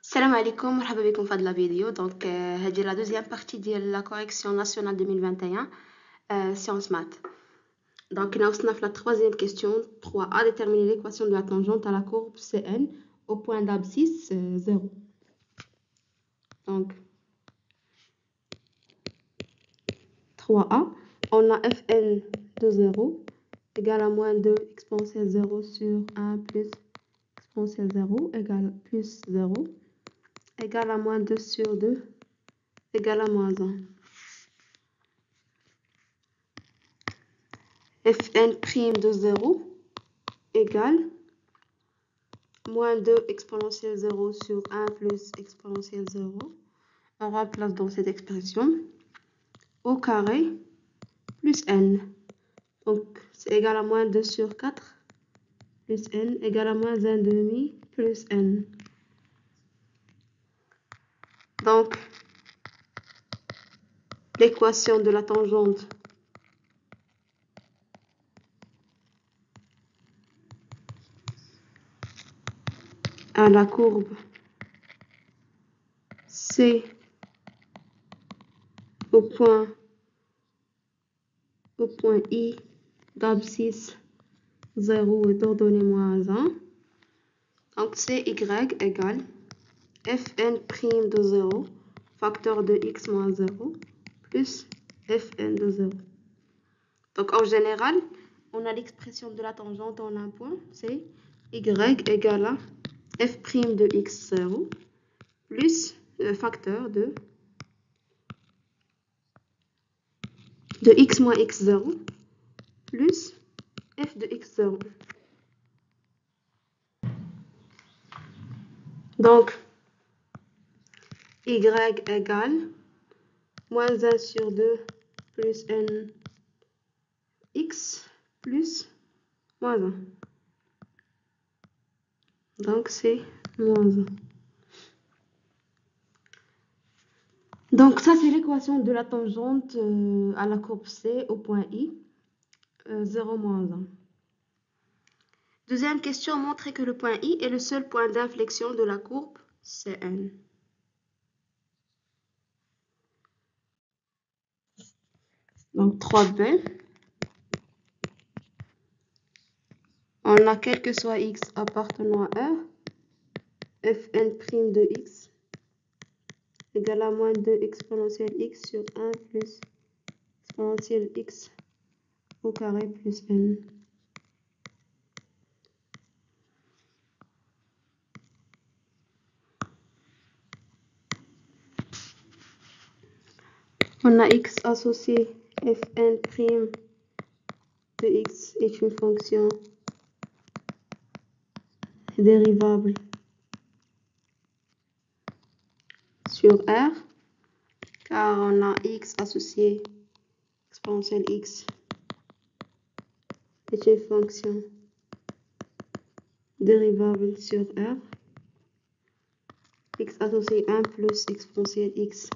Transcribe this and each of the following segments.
Salam alaikum, مرحبا بكم في هذه la vidéo. Donc, هذه la deuxième partie de la correction nationale 2021, sciences maths. Donc, nous sommes la troisième question, 3a, déterminer l'équation de la tangente à la courbe CN au point d'abscisse 0. Donc, 3a, on a fn de 0 égale à moins 2 exponentielle 0 sur 1 plus exponentielle 0 égale plus 0 égale à moins 2 sur 2 égale à moins 1. Fn' de 0 égale moins 2 exponentielle 0 sur 1 plus exponentielle 0. On remplace dans cette expression au carré plus n. Donc, c'est égal à moins 2 sur 4 plus n égale à moins 1 demi plus n. Donc, l'équation de la tangente à la courbe C au point I d'abscisse 0 est ordonnée moins 1. Donc, CY égale Fn' de 0, facteur de x moins 0, plus Fn de 0. Donc, en général, on a l'expression de la tangente en un point, c'est y égale à f' de x0, plus le facteur de x moins x0, plus f de x0. Donc, y égale moins 1 sur 2 plus n x plus moins 1. Donc, c'est moins 1. Donc, ça, c'est l'équation de la tangente à la courbe C au point I, 0, moins 1. Deuxième question, montrer que le point I est le seul point d'inflexion de la courbe CN. Donc, 3b. On a quel que soit x appartenant à R, fn' de x égale à moins 2 exponentielle x sur 1 plus exponentielle x au carré plus n. On a x associé fn' de x est une fonction dérivable sur R, car on a x associé exponentielle x est une fonction dérivable sur R. X associé 1 plus exponentielle x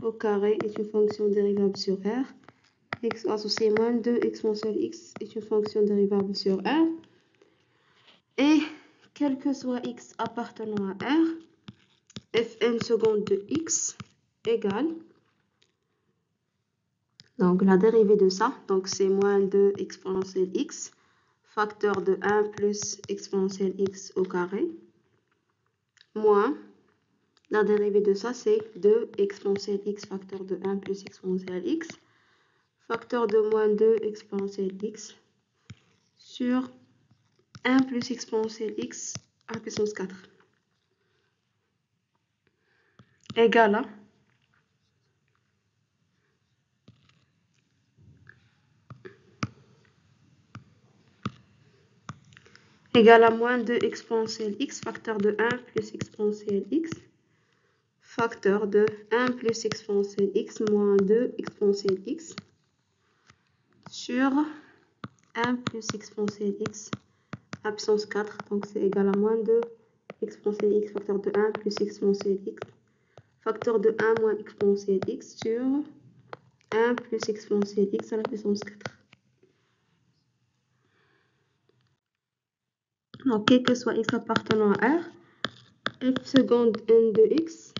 au carré est une fonction dérivable sur R. X associé moins 2 exponentielle x est une fonction dérivable sur R. Et quel que soit x appartenant à R, fn seconde de x égale, donc la dérivée de ça, donc c'est moins 2 exponentielle x, facteur de 1 plus exponentielle x au carré, moins la dérivée de ça, c'est 2 exponentielle x facteur de 1 plus exponentielle x, facteur de moins 2 exponentielle x sur 1 plus exponentielle x à la puissance 4 égale à moins 2 exponentielle x facteur de 1 plus exponentielle x facteur de 1 plus exponentielle x moins 2 exponentielle x sur 1 plus exponentielle x à puissance 4. Donc, c'est égal à moins 2 exponentielle x facteur de 1 plus exponentielle x facteur de 1 moins exponentielle x sur 1 plus exponentielle x à la puissance 4. Donc, quel que soit x appartenant à R, f seconde n de x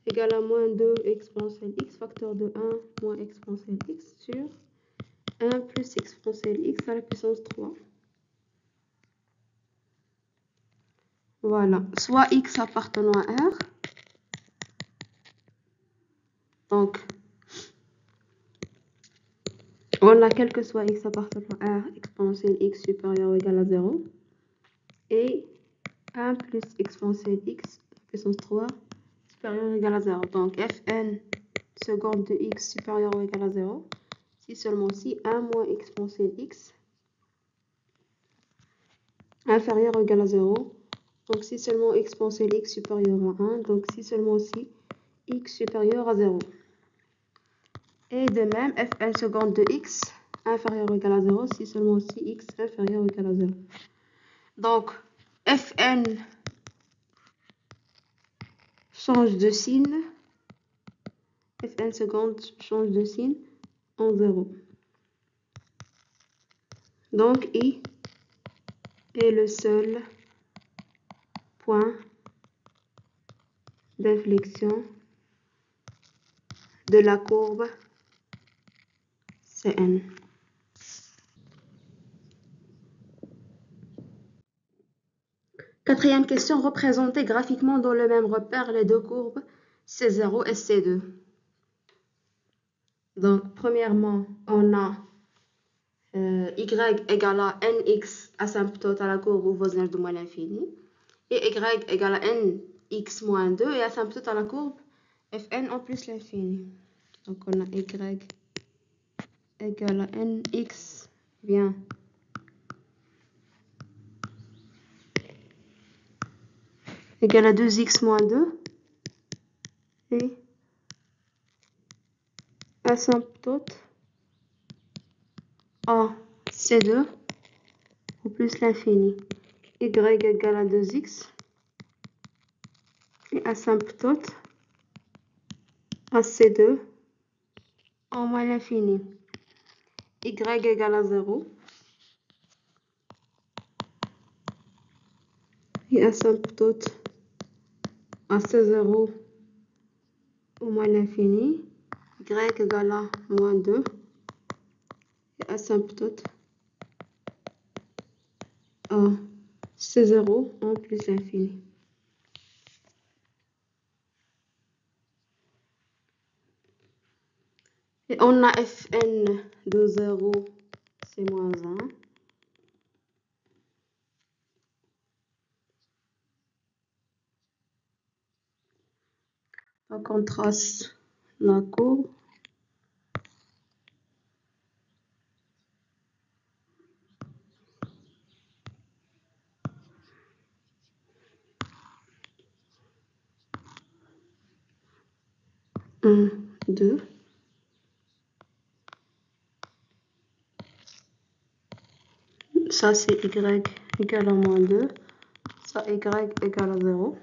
égale à moins 2 exponentielle x, facteur de 1 moins exponentielle x sur 1 plus exponentielle x à la puissance 3. Voilà, soit x appartenant à R. Donc, on a quel que soit x appartenant à R, exponentielle x supérieure ou égale à 0. Et 1 plus exponentielle x puissance 3 supérieure ou égale à 0. Donc, fn seconde de x supérieure ou égale à 0. Si seulement si 1 moins exponentielle x inférieur ou égal à 0. Donc, si seulement exponentielle x supérieur à 1. Donc, si seulement si x supérieur à 0. Et de même, fn seconde de x inférieur ou égal à 0. Si seulement si x inférieur ou égal à 0. Donc, fn change de signe. Fn seconde change de signe en 0. Donc, I est le seul point d'inflexion de la courbe Cn. Quatrième question, représenter graphiquement dans le même repère les deux courbes C0 et C2. Donc, premièrement, on a y égale à nx asymptote à la courbe ou voisinage de moins l'infini, et y égale à nx moins 2 et asymptote à la courbe fn en plus l'infini. Donc, on a y égale à nx bien égale à 2x moins 2 et asymptote à C2 au plus l'infini. Y égale à 2x et asymptote à C2 en moins l'infini. Y égale à 0 et asymptote à C0 au moins l'infini. Y égale à moins 2 et asymptote à C0 en plus l'infini. Et on a Fn de 0, c'est moins 1. Donc on trace la courbe. Un, 2. Ça c'est y égale à moins 2. Ça y égale à 0.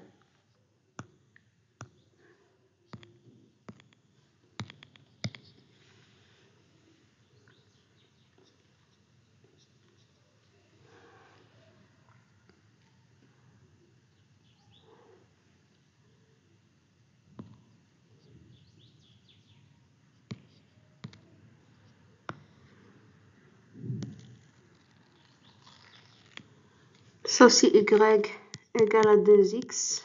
Ça c'est y égale à 2x.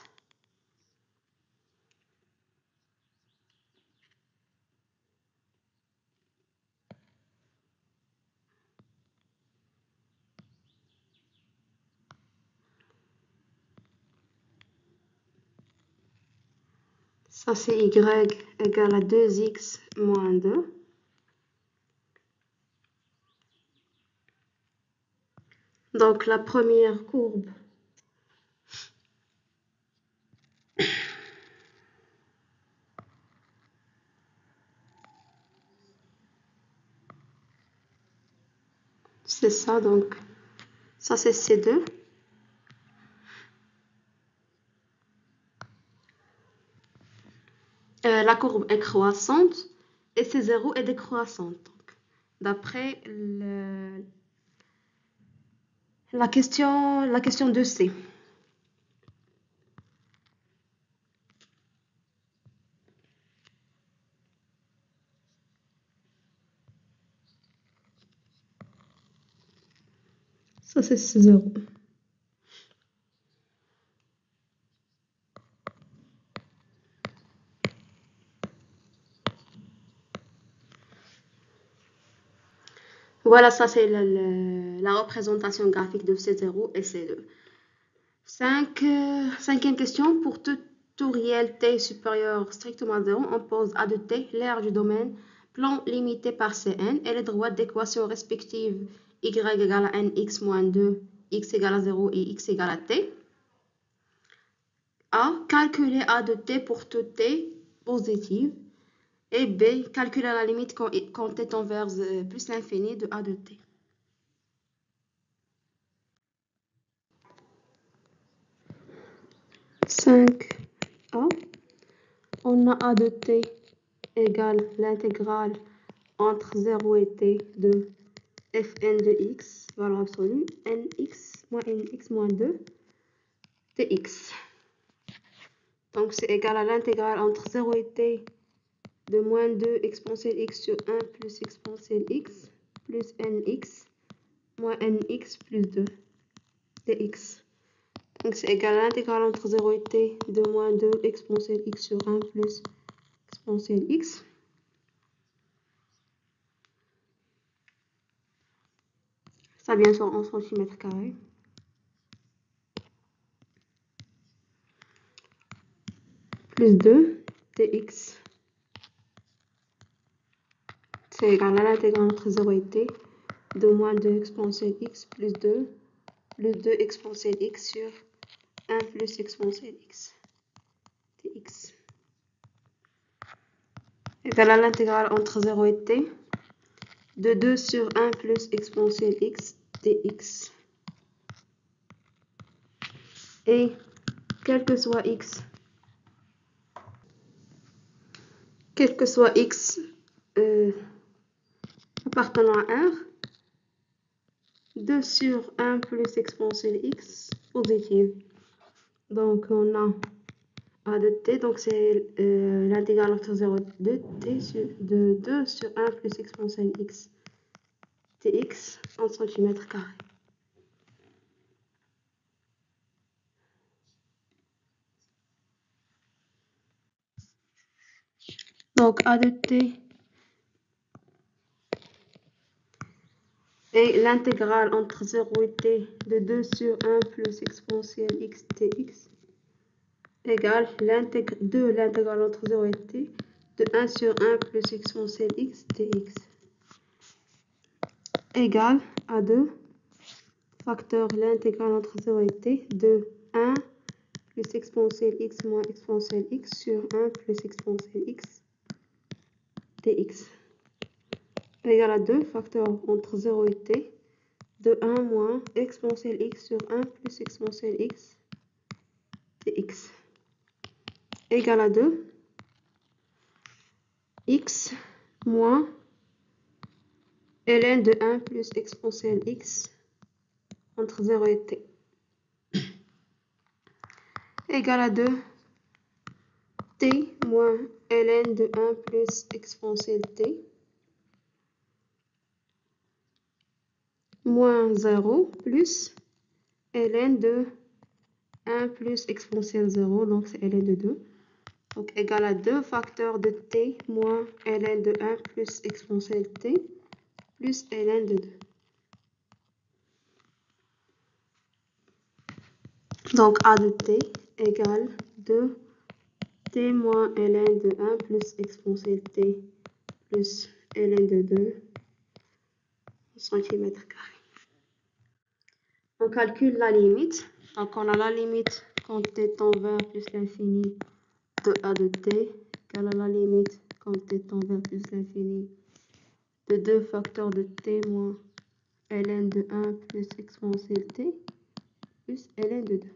Ça c'est y égale à 2x moins 2. Donc la première courbe c'est ça, donc ça c'est C2. La courbe est croissante et C0 est décroissante. D'après la question de C. Ça, c'est 0. Voilà, ça c'est la représentation graphique de C0 et C2. Cinquième question. Pour tout réel t supérieur strictement à 0, on pose A de t, l'aire du domaine, plan limité par Cn et les droites d'équation respectives y égale à n, x moins 2, x égale à 0 et x égale à t. A. Calculer A de t pour tout t positive. Et B. Calculer la limite quand t tend vers plus l'infini de A de t. A. On a A de t égale l'intégrale entre 0 et t de fn de x, valeur absolue, nx moins 2 dx. Donc c'est égal à l'intégrale entre 0 et t de moins 2 exponentielle x sur 1 plus exponentielle x plus nx moins nx plus 2 dx. Donc c'est égal à l'intégrale entre 0 et t de moins 2 exponentielle x sur 1 plus exponentielle x. Ça bien sûr en centimètres carrés. Plus 2 dx. C'est égal à l'intégrale entre 0 et t de moins 2 exponentielle x plus 2 exponentielle x sur 1 plus exponentielle x dx. Égal à l'intégrale entre 0 et t de 2 sur 1 plus exponentielle x dx. Et quel que soit x appartenant à R, 2 sur 1 plus exponentielle x positive. Donc on a A de t, donc c'est l'intégrale entre 0 et 2 t de 2 sur 1 plus exponentielle x dx en centimètres carrés. Donc A de t et l'intégrale entre 0 et t de 2 sur 1 plus exponentielle x dx égale l'intégrale entre 0 et t de 1 sur 1 plus exponentielle x dx égale à 2 facteur l'intégrale entre 0 et t de 1 plus exponentielle x moins exponentielle x sur 1 plus exponentielle x dx égale à 2 facteur entre 0 et t de 1 moins exponentielle x sur 1 plus exponentielle x dx égale à 2 x moins ln de 1 plus exponentielle x entre 0 et t égale à 2 t moins ln de 1 plus exponentielle t moins 0 plus ln de 1 plus exponentielle 0, donc c'est ln de 2. Donc égal à 2 facteurs de t moins ln de 1 plus exponentielle t plus ln de 2. Donc a de t égale 2 t moins ln de 1 plus exponentielle t plus ln de 2 centimètres carrés. On calcule la limite. Donc on a la limite quand t tend vers plus l'infini de a de t égale à la limite quand t tend vers plus l'infini de 2 facteurs de t moins ln de 1 plus exponentielle t plus ln de 2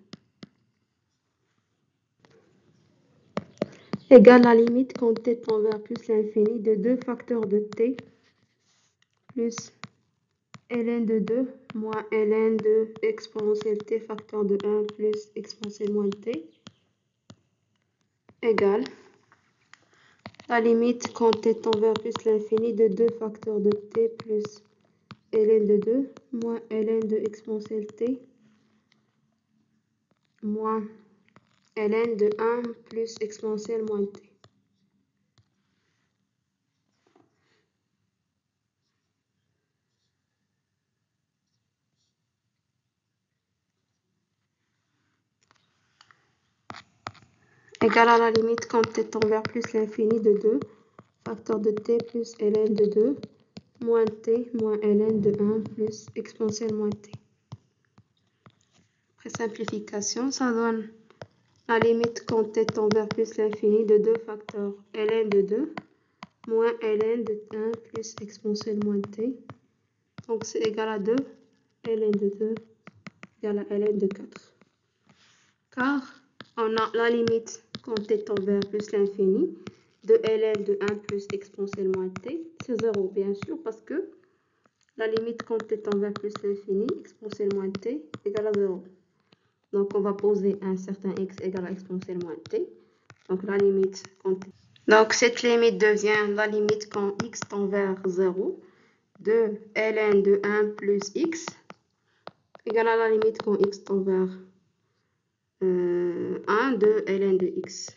égale la limite quand t tend vers plus l'infini de 2 facteurs de t plus ln de 2 moins ln de exponentielle t facteur de 1 plus exponentielle moins t égale la limite quand t tend vers plus l'infini de 2 facteurs de t plus ln de 2 moins ln de exponentielle t moins ln de 1 plus exponentielle moins t. Égale à la limite quand t tend vers plus l'infini de 2, facteur de t plus ln de 2, moins t moins ln de 1 plus exponentielle moins t. Après simplification, ça donne la limite quand t tend vers plus l'infini de 2 facteurs ln de 2, moins ln de 1 plus exponentielle moins t. Donc c'est égal à 2, ln de 2 égale à ln de 4. Car on a la limite quand t tend vers plus l'infini de ln de 1 plus exponentielle moins t, c'est 0 bien sûr, parce que la limite quand t tend vers plus l'infini, exponentielle moins t, égale à 0. Donc on va poser un certain x égale à exponentielle moins t. Donc la limite quand t... Donc cette limite devient la limite quand x tend vers 0 de ln de 1 plus x égale à la limite quand x tend vers 1 de ln de x.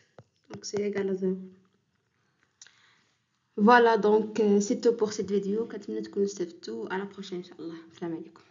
Donc c'est égal à 0. Voilà, donc c'est tout pour cette vidéo. 4 minutes que nous savons tout. À la prochaine, Inch'Allah. Salam alaikum.